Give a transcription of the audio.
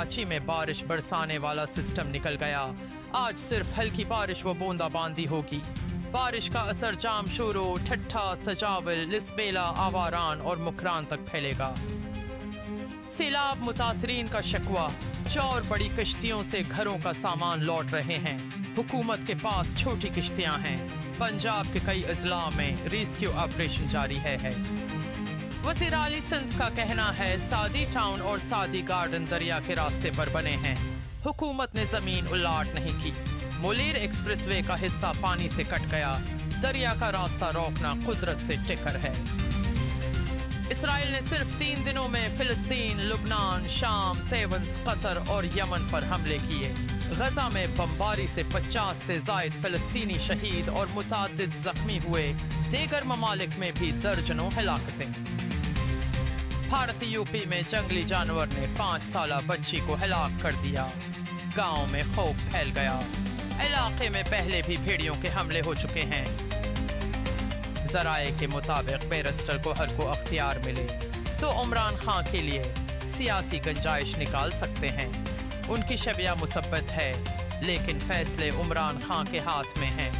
कराची में बारिश बरसाने वाला सिस्टम निकल गया। आज सिर्फ हल्की बारिश व बूंदाबांदी होगी। बारिश का असर जामशोरो, ठट्ठा, सजावल, लिसबेला, आवारान और मुकरान तक फैलेगा। सैलाब मुतासरीन का शिकवा, 4 बड़ी किश्तियों से घरों का सामान लौट रहे हैं। हुकूमत के पास छोटी किश्तियां हैं। पंजाब के कई अजला में रेस्क्यू ऑपरेशन जारी है। वज़ीर आली सिंध का कहना है सादी टाउन और सादी गार्डन दरिया के रास्ते पर बने हैं। हुकूमत ने जमीन उलाट नहीं की। मुलेर एक्सप्रेसवे का हिस्सा पानी से कट गया। दरिया का रास्ता रोकना कुदरत से टिकर है। इसराइल ने सिर्फ 3 दिनों में फिलिस्तीन, लुबनान, शाम, तैवंस, कतर और यमन पर हमले किए। गजा में बमबारी से 50 से जायद फिलिस्तीनी शहीद और मुतादिद जख्मी हुए। दीगर ममालिक में भी दर्जनों हिलाकतें। भारतीय यूपी में जंगली जानवर ने 5 साला बच्ची को हलाक कर दिया। गांव में खौफ फैल गया। इलाके में पहले भी भेड़ियों के हमले हो चुके हैं। जराए के मुताबिक बैरिस्टर गोहर को अख्तियार मिले तो इमरान खान के लिए सियासी गुंजाइश निकाल सकते हैं। उनकी शबिया मुसब्बत है, लेकिन फैसले इमरान खान के हाथ में हैं।